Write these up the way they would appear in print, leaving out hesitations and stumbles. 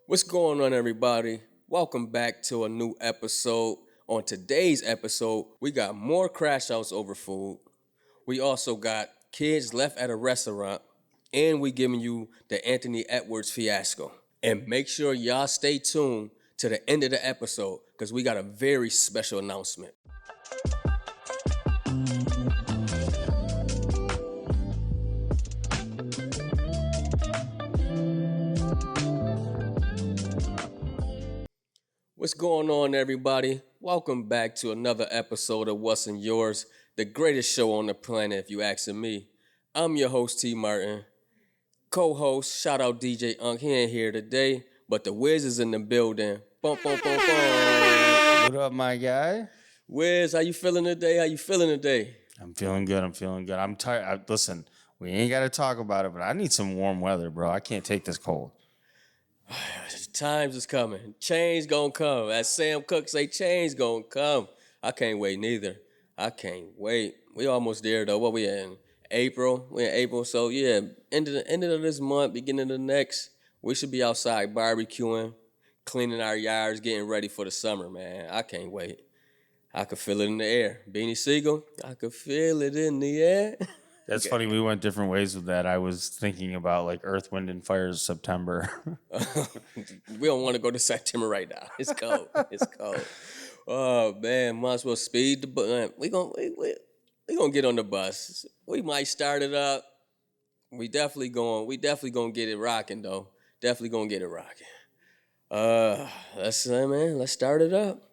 What's going on, everybody? Welcome back to a new episode. On today's episode, we got more crash outs over food. We also got kids left at a restaurant, and we giving you the Anthony Edwards fiasco. And make sure y'all stay tuned to the end of the episode because we got a very special announcement. What's going on, everybody? Welcome back to another episode of whatsNurs, the greatest show on the planet, if you asking me. I'm your host, T. Martin. Co-host, shout out DJ Unk. He ain't here today, but the Wiz is in the building. Bum, bum, bum, bum. What up, my guy? Wiz, how you feeling today? I'm feeling good. I'm tired. Listen, we ain't got to talk about it, but I need some warm weather, bro. I can't take this cold. Times is coming. Change gonna come. As Sam Cooke say, change gonna come. I can't wait neither. I can't wait. We almost there though. What we in? April? We're in April. So yeah, end of this month, beginning of the next, we should be outside barbecuing, cleaning our yards, getting ready for the summer, man. I can't wait. I could feel it in the air. Beanie Siegel, I could feel it in the air. That's funny. We went different ways with that. I was thinking about like Earth, Wind, and Fire's September. We don't want to go to September right now. It's cold. It's cold. Oh man, might as well speed the bus. We gonna get on the bus. We might start it up. We definitely gonna get it rocking though. Definitely gonna get it rocking. Let's start it up.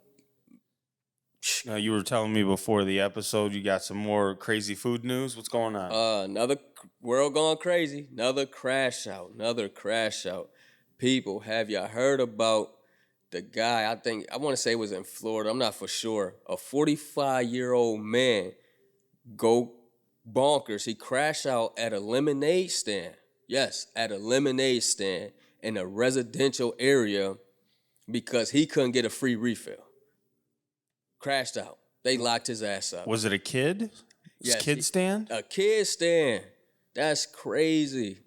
Now, you were telling me before the episode you got some more crazy food news. What's going on? Another world gone crazy. Another crash out. People, have y'all heard about the guy? I want to say it was in Florida. I'm not for sure. A 45-year-old man go bonkers. He crashed out at a lemonade stand. Yes, at a lemonade stand in a residential area because he couldn't get a free refill. Crashed out. They locked his ass up. Was it a kid? Yes, kid stand? A kid stand. That's crazy.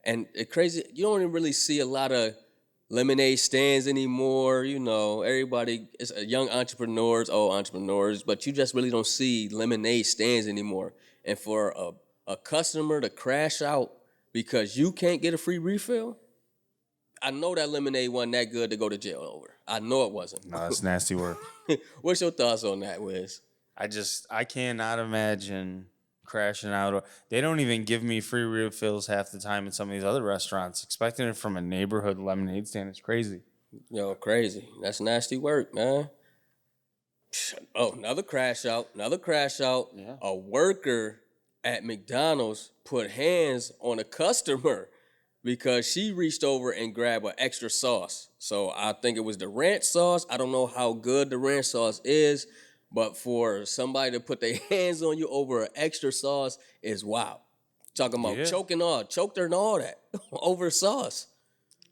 And crazy, you don't even really see a lot of lemonade stands anymore. You know, everybody is young entrepreneurs, old entrepreneurs, but you just really don't see lemonade stands anymore. And for a customer to crash out because you can't get a free refill, I know that lemonade wasn't that good to go to jail over. I know it wasn't. No, that's nasty work. What's your thoughts on that, Wiz? I cannot imagine crashing out. They don't even give me free refills half the time in some of these other restaurants. Expecting it from a neighborhood lemonade stand is crazy. Yo, crazy. That's nasty work, man. Oh, another crash out. Yeah. A worker at McDonald's put hands on a customer because she reached over and grabbed an extra sauce. So I think it was the ranch sauce. I don't know how good the ranch sauce is, but for somebody to put their hands on you over an extra sauce is wow. Talking about choked her and all that over sauce.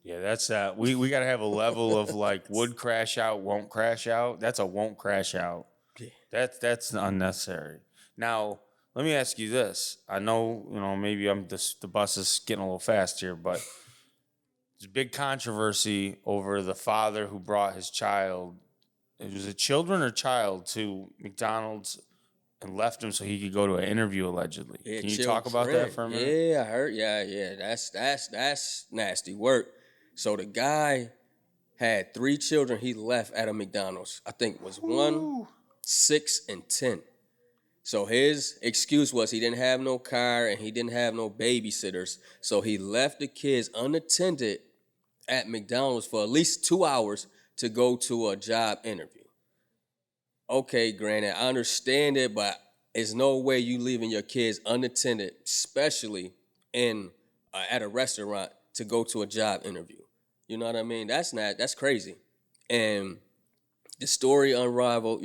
Yeah, that's that. We got to have a level of like would crash out, won't crash out. That's a won't crash out. Yeah. That's unnecessary. Now, let me ask you this. I know, maybe the bus is getting a little fast here, but there's a big controversy over the father who brought his child. It was a children or child to McDonald's and left him so he could go to an interview allegedly. Yeah, Can you talk about that for a minute? Yeah, I heard. Yeah. That's nasty work. So the guy had 3 children he left at a McDonald's. I think it was 1, 6, and 10. So his excuse was he didn't have no car and he didn't have no babysitters. So he left the kids unattended at McDonald's for at least 2 hours to go to a job interview. Okay, granted, I understand it, but there's no way you leaving your kids unattended, especially at a restaurant, to go to a job interview. You know what I mean? That's crazy. And the story unraveled,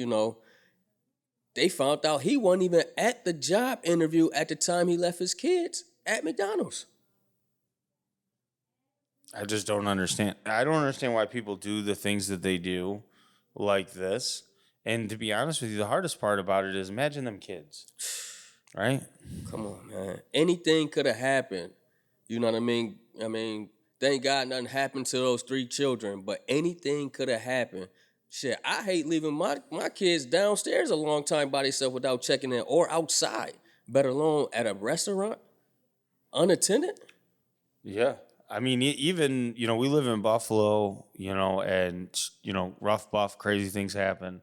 they found out he wasn't even at the job interview at the time he left his kids at McDonald's. I just don't understand. I don't understand why people do the things that they do like this. And to be honest with you, the hardest part about it is imagine them kids, right? Come on, man. Anything could have happened. You know what I mean? Thank God nothing happened to those 3 children, but anything could have happened. Shit, I hate leaving my kids downstairs a long time by themselves without checking in or outside, better alone at a restaurant, unattended. Yeah. I mean, even, we live in Buffalo, and, rough buff, crazy things happen.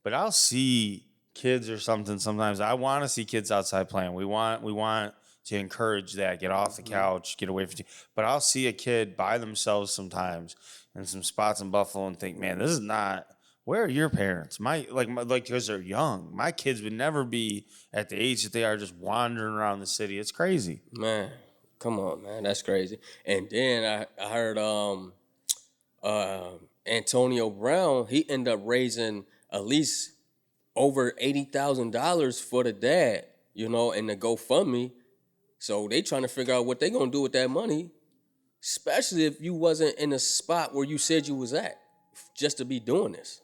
But I'll see kids or something sometimes. I want to see kids outside playing. We want to encourage that. Get off the couch, get away from But I'll see a kid by themselves sometimes in some spots in Buffalo and think, man, this is not. Where are your parents? Because they're young. My kids would never be at the age that they are, just wandering around the city. It's crazy. Man, come on, man, that's crazy. And then I heard Antonio Brown, he ended up raising at least over $80,000 for the dad, in the GoFundMe. So they trying to figure out what they gonna do with that money, especially if you wasn't in a spot where you said you was at, just to be doing this.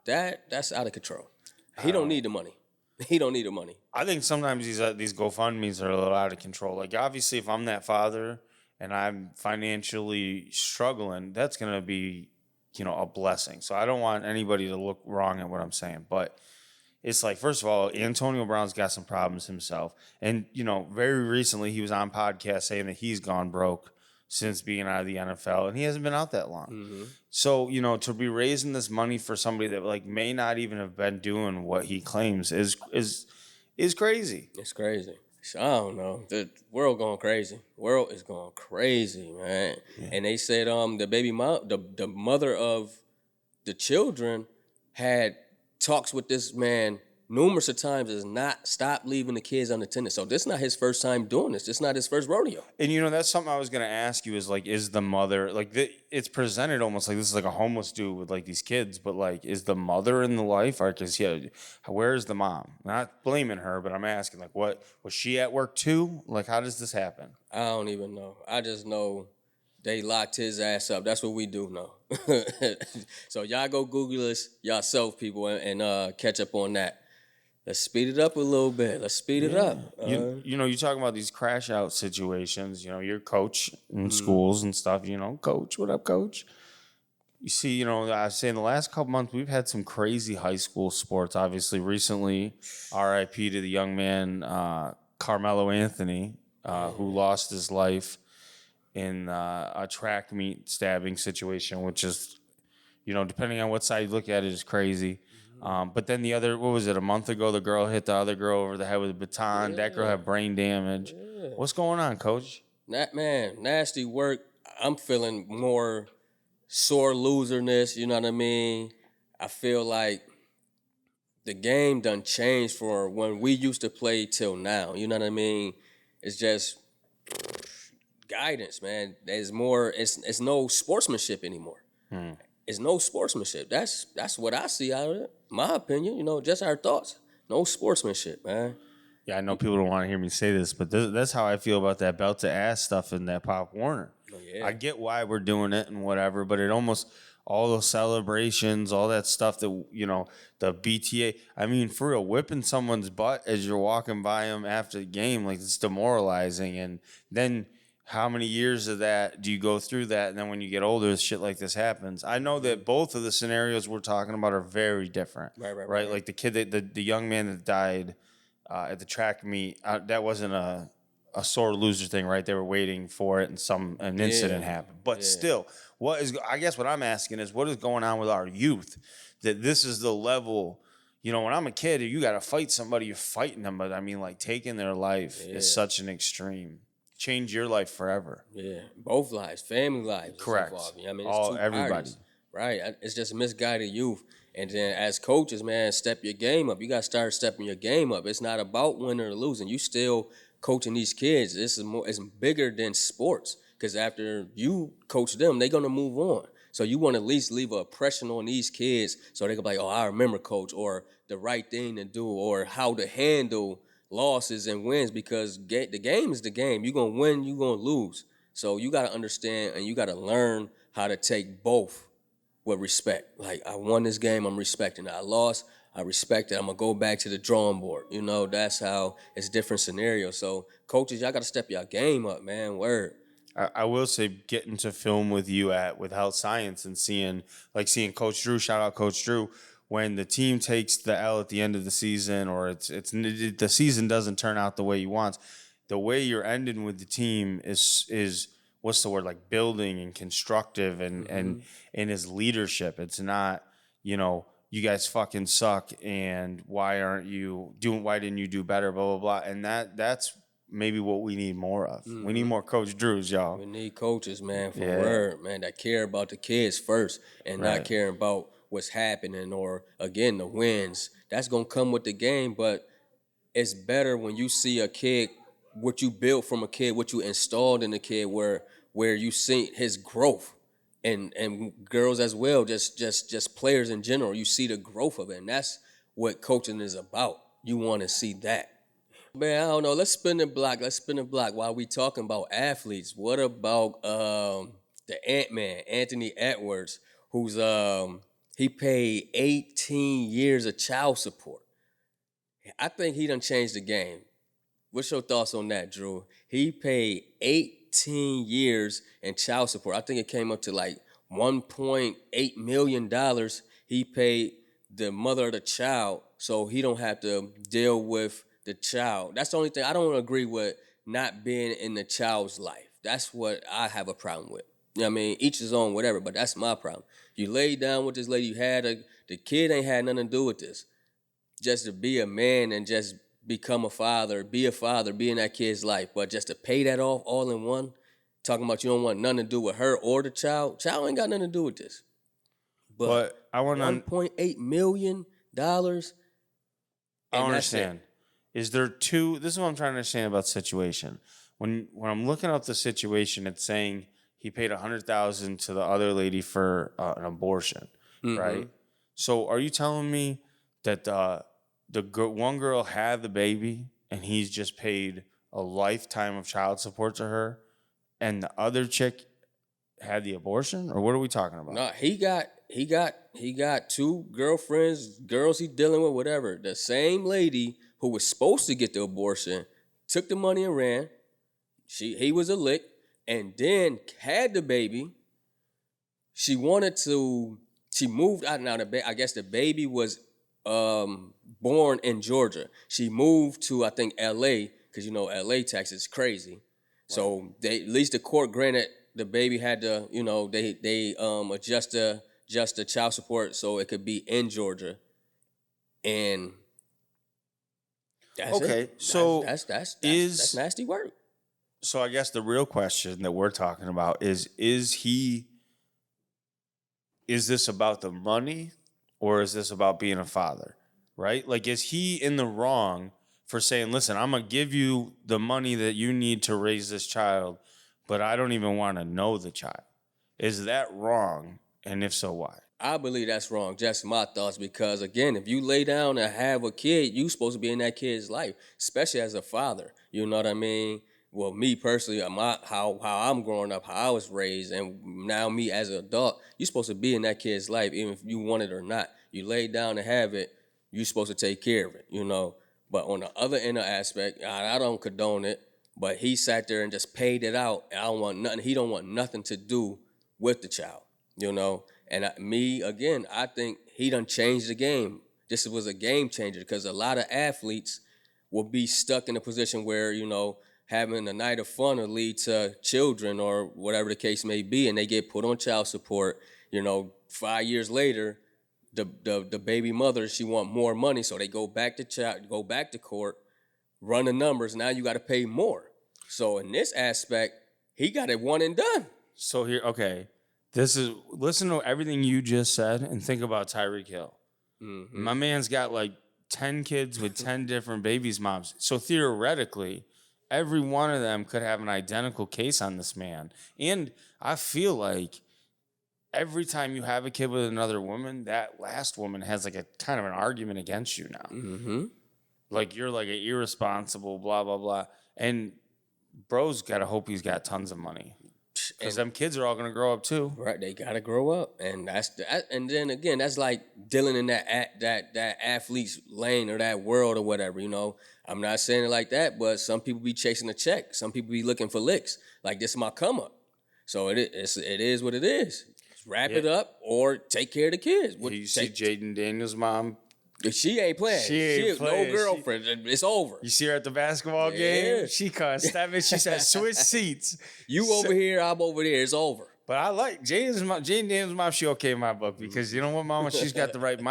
That's out of control. He don't need the money. He don't need the money. I think sometimes these GoFundMes are a little out of control. Like, obviously, if I'm that father and I'm financially struggling, that's going to be, a blessing. So I don't want anybody to look wrong at what I'm saying. But it's like, first of all, Antonio Brown's got some problems himself. And, very recently he was on podcast saying that he's gone broke since being out of the NFL, and he hasn't been out that long. Mm-hmm. So, to be raising this money for somebody that may not even have been doing what he claims is crazy. It's crazy. I don't know. The world going crazy. World is going crazy, man. Yeah. And they said the baby mom, the mother of the children had talks with this man numerous of times is not stop leaving the kids unattended. So this is not his first time doing this. This is not his first rodeo. And that's something I was going to ask you is the mother, it's presented almost like this is like a homeless dude with these kids, but is the mother in the life? Or where is the mom? Not blaming her, but I'm asking what, was she at work too? How does this happen? I don't even know. I just know they locked his ass up. That's what we do know. So y'all go Google this yourself, people, and catch up on that. Let's speed it up a little bit. Let's speed it up. You talking about these crash out situations. You're coach in schools and stuff. Coach, what up, coach? You see, I say in the last couple months, we've had some crazy high school sports. Obviously, recently, RIP to the young man, Carmelo Anthony, who lost his life in a track meet stabbing situation, which is, depending on what side you look at it, is crazy. But then a month ago, the girl hit the other girl over the head with a baton. Yeah. That girl had brain damage. Yeah. What's going on, Coach? Nasty work. I'm feeling more sore loserness, you know what I mean? I feel like the game done changed for when we used to play till now, you know what I mean? It's just guidance, man. There's more, it's no sportsmanship anymore. It's no sportsmanship. That's what I see out of it. My opinion, just our thoughts. No sportsmanship, man. Yeah, I know people don't want to hear me say this, but that's how I feel about that belt to ass stuff in that Pop Warner. Oh, yeah. I get why we're doing it and whatever, but it almost, all those celebrations, all that stuff that, the BTA. I mean, for real, whipping someone's butt as you're walking by them after the game, it's demoralizing. And then how many years of that do you go through that? And then when you get older, shit like this happens. I know that both of the scenarios we're talking about are very different. Right? Like the kid, the young man that died at the track meet, that wasn't a sore loser thing, right? They were waiting for it and an incident happened. But still, I guess what I'm asking is what is going on with our youth that this is the level. When I'm a kid, you got to fight somebody, you're fighting them. But I mean, taking their life is such an extreme. Change your life forever. Yeah, both lives, family lives. Correct. I mean, it's everybody. Parties, right? It's just misguided youth. And then as coaches, man, step your game up. You got to start stepping your game up. It's not about winning or losing. You still coaching these kids. This is more. It's bigger than sports because after you coach them, they're gonna move on. So you want to at least leave an impression on these kids so they can be like, oh, I remember, coach, or the right thing to do, or how to handle losses and wins, because the game is the game. You're going to win, you're going to lose. So you got to understand and you got to learn how to take both with respect. I won this game, I'm respecting it. I lost, I respect it. I'm going to go back to the drawing board. That's how it's different scenarios. So coaches, y'all got to step your game up, man. Word. I will say getting to film with you with Health Science and seeing Coach Drew, shout out Coach Drew, when the team takes the L at the end of the season, or the season doesn't turn out the way you want, the way you're ending with the team is what's the word, like building and constructive and his leadership. It's not, you guys fucking suck and why didn't you do better, blah, blah, blah. And that's maybe what we need more of. We need more Coach Drews, y'all. We need coaches, man, for word, man, that care about the kids first and not caring about what's happening or, again, the wins. That's going to come with the game, but it's better when you see a kid, what you built from a kid, what you installed in the kid, where you see his growth. And girls as well, just players in general, you see the growth of it, and that's what coaching is about. You want to see that. Man, I don't know. Let's spin the block while we talking about athletes. What about the Ant-Man, Anthony Edwards, who's he paid 18 years of child support. I think he done changed the game. What's your thoughts on that, Drew? He paid 18 years in child support. I think it came up to like $1.8 million. He paid the mother of the child so he don't have to deal with the child. That's the only thing. I don't agree with not being in the child's life. That's what I have a problem with. You know what I mean? Each his own, whatever, but that's my problem. You laid down with this lady, the kid ain't had nothing to do with this. Just to be a man and just become a father, be in that kid's life. But just to pay that off all in one, talking about you don't want nothing to do with her or the child ain't got nothing to do with this. But I want $1.8 million. I understand. Is there two? This is what I'm trying to understand about the situation. When I'm looking up the situation, it's saying he paid $100,000 to the other lady for an abortion, right? So are you telling me that one girl had the baby and he's just paid a lifetime of child support to her, and the other chick had the abortion, or what are we talking about? No, he got two girlfriends, girls he dealing with, whatever. The same lady who was supposed to get the abortion took the money and ran. He was a lick, and then had the baby. She moved out. Now I guess the baby was born in Georgia. She moved to, I think, L.A. because L.A. tax is crazy. Right. So at least the court granted the baby had to, they adjust the child support so it could be in Georgia, and that's okay. It. So that's nasty work. So I guess the real question that we're talking about is this about the money, or is this about being a father, right? Like, is he in the wrong for saying, listen, I'm going to give you the money that you need to raise this child, but I don't even want to know the child? Is that wrong? And if so, why? I believe that's wrong. Just my thoughts, because, again, if you lay down and have a kid, you supposed to be in that kid's life, especially as a father. You know what I mean? Well, me personally, how I'm growing up, how I was raised, and now me as an adult, you're supposed to be in that kid's life, even if you want it or not. You lay down and have it, you're supposed to take care of it, But on the other end of aspect, I don't condone it, but he sat there and just paid it out, and I don't want nothing. He don't want nothing to do with the child, And I think he done changed the game. This was a game changer, because a lot of athletes will be stuck in a position where, having a night of fun will lead to children or whatever the case may be, and they get put on child support. 5 years later, the baby mother, she want more money, so they go back to court, run the numbers. Now you got to pay more. So in this aspect, he got it one and done. So here, okay, listen to everything you just said and think about Tyreek Hill. Mm-hmm. My man's got like 10 kids with 10 different babies' moms. So theoretically, every one of them could have an identical case on this man. And I feel like every time you have a kid with another woman, that last woman has like a kind of an argument against you now. Mm-hmm. Like, you're like an irresponsible, blah, blah, blah. And bro's got to hope he's got tons of money. Because them kids are all gonna grow up too. Right, they gotta grow up, and and then again, that's like dealing in that athlete's lane or that world or whatever. I'm not saying it like that, but some people be chasing a check. Some people be looking for licks. Like, this is my come up. So it is what it is. Just wrap it up or take care of the kids. You see Jaden Daniels' mom. She ain't playing. She ain't playing. No girlfriend. It's over. You see her at the basketball game? She can't step in. She said, switch seats. You over here, I'm over there. It's over. But I like Jaden Daniels' mom. She okay in my book because you know what, Mama? She's got the right.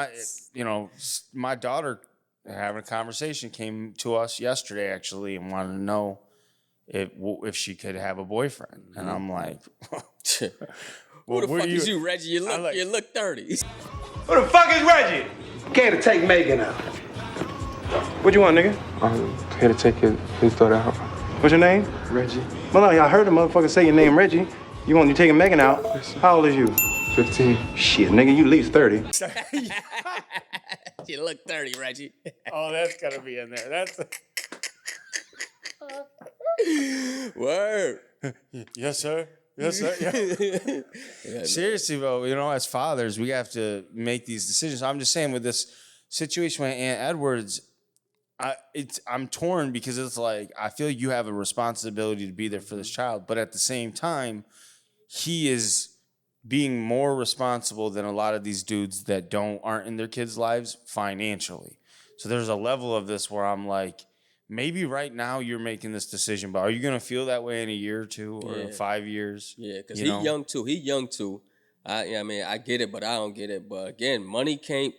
My daughter having a conversation came to us yesterday actually and wanted to know if she could have a boyfriend, and I'm like, who the fuck is you, Reggie? You look 30. Who the fuck is Reggie? Came to take Megan out. What you want, nigga? I'm here to take his daughter out. What's your name? Reggie. Well, no, I heard a motherfucker say your name, Reggie. You taking Megan out? Yes, how old is you? 15. Shit, nigga, you at least 30. You look 30, Reggie. Oh, that's gotta be in there. That's word. Yes, sir. Yes, sir. Yeah. Seriously, though, as fathers, we have to make these decisions. I'm just saying, with this situation with Aunt Edwards, I'm torn because it's like I feel you have a responsibility to be there for this child, but at the same time, he is being more responsible than a lot of these dudes that aren't in their kids' lives financially. So there's a level of this where I'm like, maybe right now you're making this decision, but are you going to feel that way in a year or two or in 5 years? Yeah, because he's young too. He's young too. I get it, but I don't get it. But again, money can't.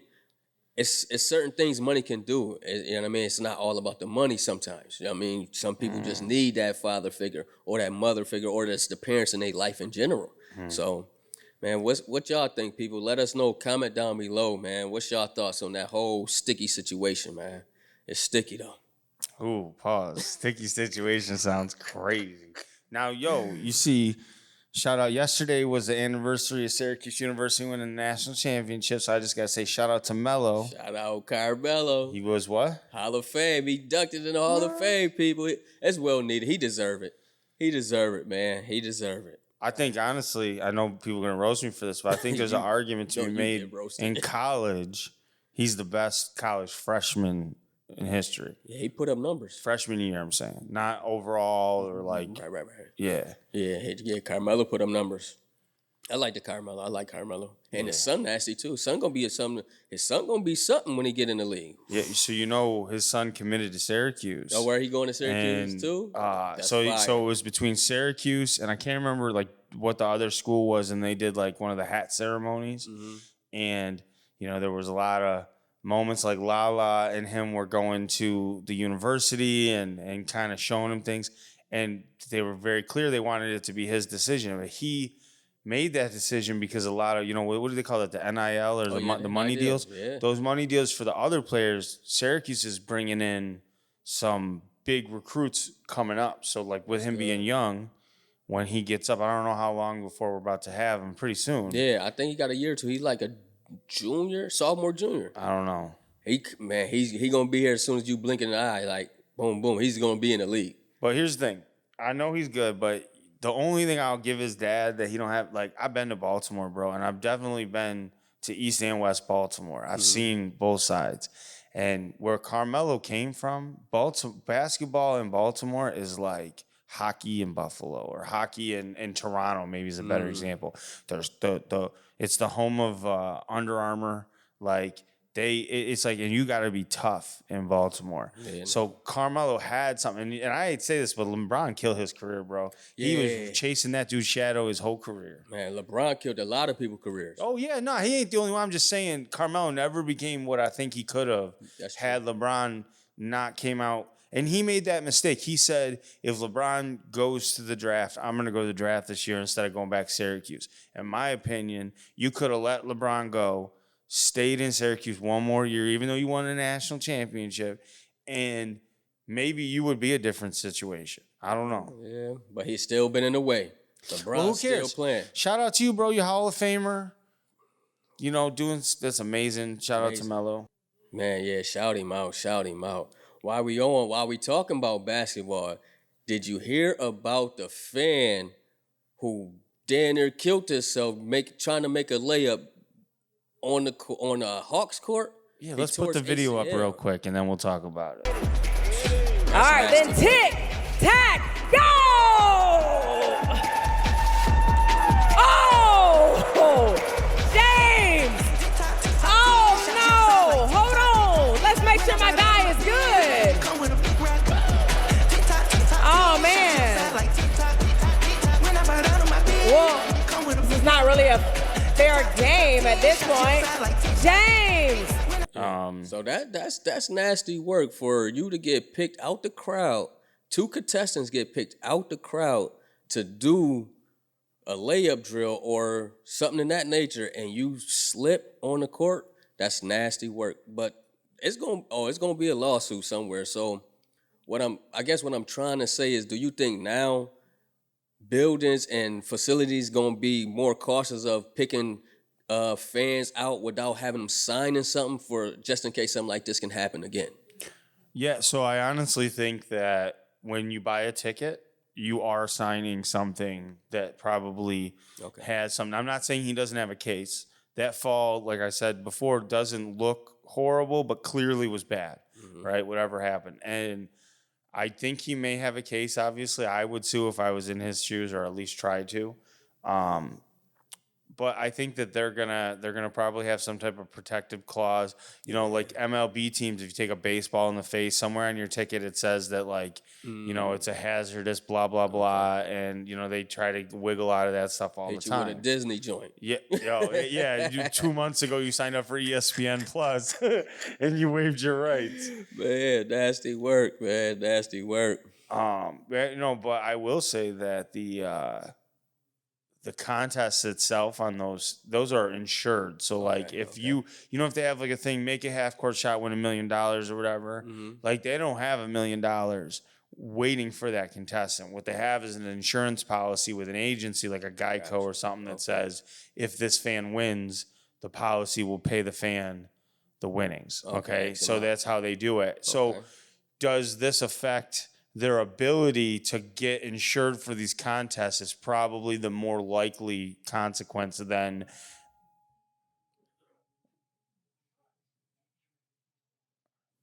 It's certain things money can do. You know what I mean? It's not all about the money sometimes. You know what I mean? Some people just need that father figure or that mother figure or that's the parents in their life in general. So, man, what y'all think, people? Let us know. Comment down below, man. What's y'all thoughts on that whole sticky situation, man? It's sticky, though. Ooh, pause. Sticky situation sounds crazy. Now, you see, shout out. Yesterday was the anniversary of Syracuse University winning the national championship. So I just got to say shout out to Melo. Shout out Carmelo. He was what? Hall of Fame. He inducted in the Hall of Fame, people. It's well needed. He deserve it. He deserve it, man. He deserve it. I think, honestly, I know people are going to roast me for this, but I think there's an argument to be made in college. He's the best college freshman in history. Yeah, he put up numbers. Freshman year, I'm saying. Not overall or like. Right. Yeah. Yeah, Carmelo put up numbers. I like Carmelo. And his son nasty too. His son gonna be something when he get in the league. Yeah, so his son committed to Syracuse. Oh, where he going to Syracuse too? So it was between Syracuse and I can't remember like what the other school was, and they did like one of the hat ceremonies. And there was a lot of moments like Lala and him were going to the university and kind of showing him things, and they were very clear they wanted it to be his decision, but he made that decision because a lot of, what do they call it, the NIL or the money deals? Yeah. Those money deals for the other players, Syracuse is bringing in some big recruits coming up. So like with him being young, when he gets up, I don't know how long before we're about to have him, pretty soon. Yeah, I think he got a year or two. He's like a sophomore junior. I don't know. He gonna be here as soon as you blink in the eye, like boom, boom. He's gonna be in the league. But here's the thing. I know he's good, but the only thing I'll give his dad that he don't have, like, I've been to Baltimore, bro, and I've definitely been to East and West Baltimore. I've seen both sides. And where Carmelo came from, basketball in Baltimore is like hockey in Buffalo or hockey in Toronto, maybe is a better example. There's it's the home of Under Armour. Like, it's like, and you got to be tough in Baltimore. Yeah. So Carmelo had something, and I hate to say this, but LeBron killed his career, bro. Yeah. He was chasing that dude's shadow his whole career. Man, LeBron killed a lot of people's careers. Oh, yeah, no, he ain't the only one. I'm just saying Carmelo never became what I think he could have had LeBron not came out. And he made that mistake. He said, if LeBron goes to the draft, I'm going to go to the draft this year instead of going back to Syracuse. In my opinion, you could have let LeBron go, stayed in Syracuse one more year, even though you won a national championship, and maybe you would be a different situation. I don't know. Yeah, but he's still been in the way. LeBron's still playing. Shout out to you, bro. You're Hall of Famer. That's amazing. Shout out to Melo. Man, yeah, shout him out. While we talking about basketball, did you hear about the fan who damn near killed himself trying to make a layup on a Hawks court. Yeah, He let's put tore the his video up ACL. real quick, and then we'll talk about it. All right, then nasty. tick, tack, go! Oh, James! Oh no! Hold on. Let's make sure my guy is good. Oh man. Well, this is not really a fair game at this point. James! So that's nasty work for you to get picked out the crowd. 2 contestants get picked out the crowd to do a layup drill or something in that nature, and you slip on the court. That's nasty work. But it's gonna be a lawsuit somewhere. So what I'm trying to say is, do you think now buildings and facilities gonna be more cautious of picking fans out without having them signing something for just in case something like this can happen again? Yeah, so I honestly think that when you buy a ticket, you are signing something that probably has something. I'm not saying he doesn't have a case. That fall, like I said before, doesn't look horrible, but clearly was bad, right? Whatever happened. And I think he may have a case, obviously. I would sue if I was in his shoes, or at least try to. But I think that they're gonna probably have some type of protective clause. You know, like MLB teams, if you take a baseball in the face, somewhere on your ticket it says that, like, you know, it's a hazardous, blah blah blah, and you know they try to wiggle out of that stuff all the Hit you time. with a Disney joint. Yeah, yeah. 2 months ago, you signed up for ESPN Plus, and you waived your rights. Man, nasty work, man. Nasty work. But I will say that the contest itself on those are insured. So like if if they have like a thing, make a half court shot, win $1 million or whatever, like they don't have $1 million waiting for that contestant. What they have is an insurance policy with an agency like a Geico or something that says if this fan wins, the policy will pay the fan the winnings. Okay. So that's how they do it. So does this affect their ability to get insured for these contests? Is probably the more likely consequence than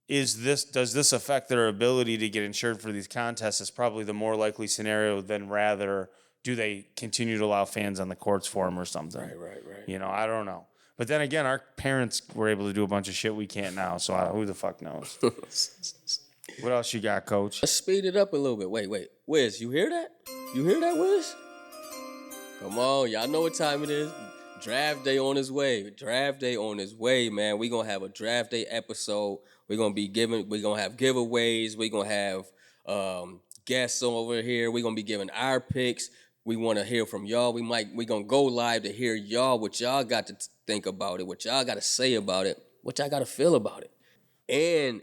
does this affect their ability to get insured for these contests? Is probably the more likely scenario than rather do they continue to allow fans on the courts for them or something? Right. You know, I don't know. But then again, our parents were able to do a bunch of shit we can't now, so who the fuck knows? What else you got, Coach? Let's speed it up a little bit. Wait. Wiz, you hear that? You hear that, Wiz? Come on, y'all know what time it is. Draft day on his way. Draft day on his way, man. We're going to have a draft day episode. We're going to have giveaways. We're going to have guests over here. We're going to be giving our picks. We want to hear from y'all. We're going to go live to hear y'all, what y'all got to think about it, what y'all got to say about it, what y'all got to feel about it. And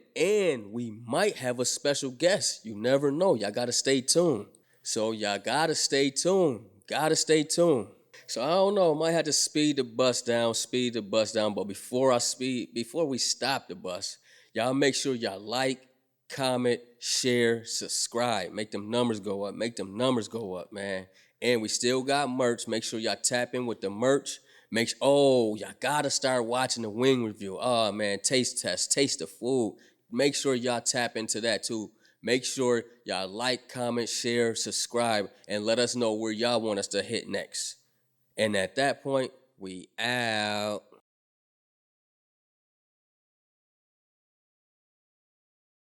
we might have a special guest. You never know. Y'all got to stay tuned. So y'all got to stay tuned. So I don't know. I might have to speed the bus down. But before we stop the bus, y'all make sure y'all like, comment, share, subscribe. Make them numbers go up, man. And we still got merch. Make sure y'all tap in with the merch. Y'all gotta start watching the wing review. Oh man, taste test, taste the food. Make sure y'all tap into that too. Make sure y'all like, comment, share, subscribe, and let us know where y'all want us to hit next. And at that point, we out.